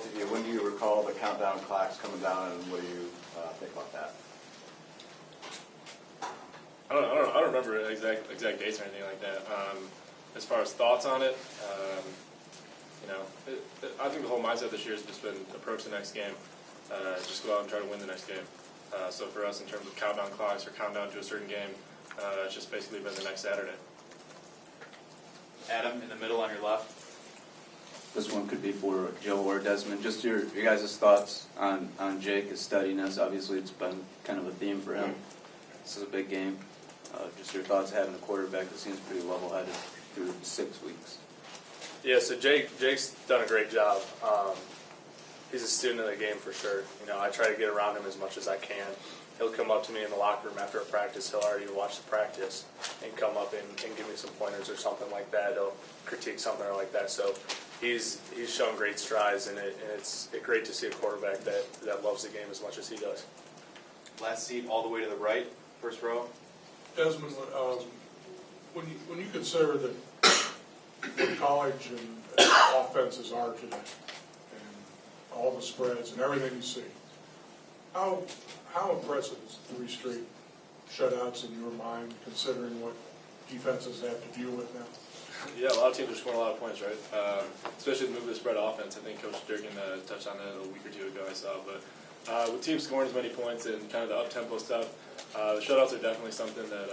both of you, when do you recall the countdown clocks coming down, and what do you think about that? I don't remember exact dates or anything like that. As far as thoughts on it, I think the whole mindset this year has just been approach the next game, just go out and try to win the next game. So for us, in terms of countdown clocks or countdown to a certain game, it's just basically been the next Saturday. Adam, in the middle on your left. This one could be for Joe or Desmond. Just your guys' thoughts on Jake, his steadiness. Obviously, it's been kind of a theme for him. This is a big game. Just your thoughts having a quarterback that seems pretty level-headed through 6 weeks. Yeah, so Jake's done a great job. He's a student of the game for sure. I try to get around him as much as I can. He'll come up to me in the locker room after a practice. He'll already watch the practice and come up and give me some pointers or something like that. He'll critique something or like that. So he's shown great strides, and it's great to see a quarterback that loves the game as much as he does. Last seat all the way to the right, first row. Desmond, when you consider that what college and offenses are today, and all the spreads and everything you see, how impressive is 3 straight shutouts in your mind, considering what defenses have to deal with now? Yeah, a lot of teams are scoring a lot of points, right? Especially the move to spread offense. I think Coach Durkin touched on that a week or two ago, I saw. But with teams scoring as many points and kind of the up-tempo stuff, the shutouts are definitely something that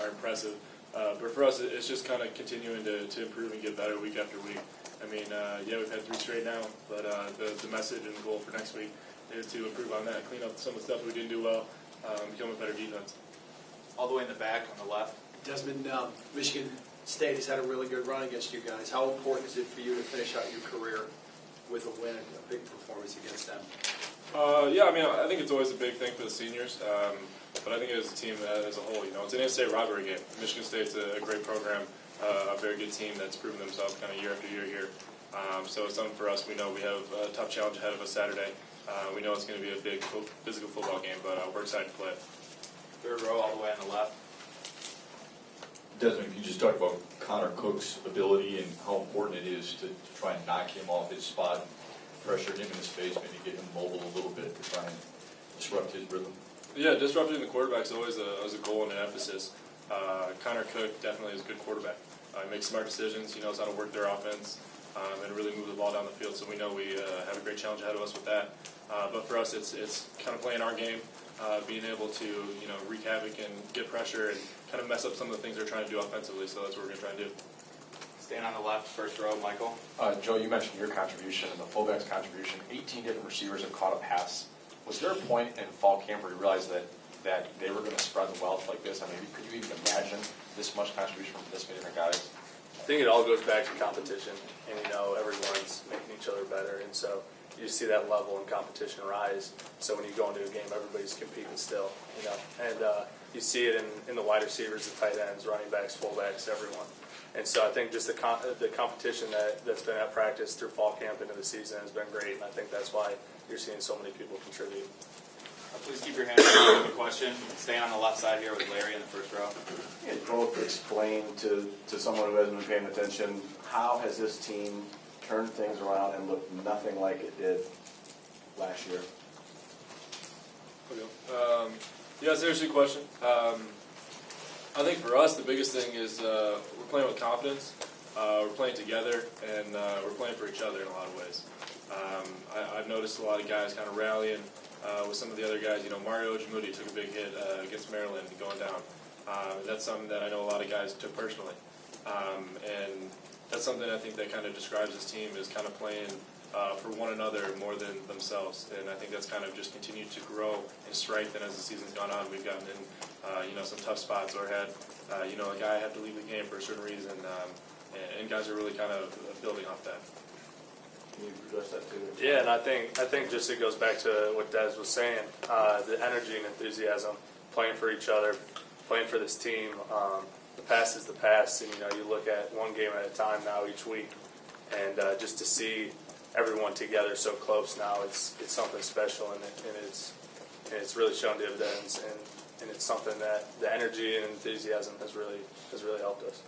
are impressive. But for us, it's just kind of continuing to improve and get better week after week. I mean, we've had 3 straight now, but the message and goal for next week is to improve on that, clean up some of the stuff we didn't do well, become a better defense. All the way in the back on the left. Desmond, Michigan State has had a really good run against you guys. How important is it for you to finish out your career with a win, a big performance against them? I think it's always a big thing for the seniors, but I think as a team as a whole, it's an in-state rivalry game. Michigan State's a great program, a very good team that's proven themselves kind of year after year here. So it's something for us. We know we have a tough challenge ahead of us Saturday. We know it's going to be a big physical football game, but we're excited to play it. Third row all the way on the left. Desmond, you just talked about Connor Cook's ability and how important it is to try and knock him off his spot, pressure him in his face, maybe get him mobile a little bit to try and disrupt his rhythm. Yeah, disrupting the quarterback is always a goal and an emphasis. Connor Cook definitely is a good quarterback. He makes smart decisions. He knows how to work their offense and really move the ball down the field. So we know we have a great challenge ahead of us with that. But for us, it's kind of playing our game, being able to wreak havoc and get pressure and kind of mess up some of the things they're trying to do offensively. So that's what we're going to try and do. Staying on the left, first row, Michael. Joe, you mentioned your contribution and the fullback's contribution. 18 different receivers have caught a pass. Was there a point in fall camp where you realized that they were going to spread the wealth like this? I mean, could you even imagine this much contribution from this many different guys? I think it all goes back to competition, and everyone's making each other better, and so you see that level and competition rise. So when you go into a game, everybody's competing still, and you see it in the wide receivers, the tight ends, running backs, fullbacks, everyone. And so I think just the competition that's been at practice through fall camp into the season has been great, and I think that's why you're seeing so many people contribute. Please keep your hand up for the question. Staying on the left side here with Larry in the first row. You both explain to someone who hasn't been paying attention, how has this team turned things around and looked nothing like it did last year? It's an interesting question. I think for us, the biggest thing is we're playing with confidence, we're playing together, and we're playing for each other in a lot of ways. I've noticed a lot of guys kind of rallying with some of the other guys. Mario Jamudi took a big hit against Maryland going down. That's something that I know a lot of guys took personally. And that's something I think that kind of describes this team is kind of playing for one another more than themselves. And I think that's kind of just continued to grow and strengthen as the season's gone on. We've gotten in some tough spots or had a guy had to leave the game for a certain reason. And guys are really kind of building off that. Can you address that too? Yeah, and I think just it goes back to what Des was saying, the energy and enthusiasm, playing for each other, playing for this team. The past is the past, and you look at one game at a time now each week, and just to see everyone together so close now, it's something special, and it's really shown dividends, and it's something that the energy and enthusiasm has really helped us.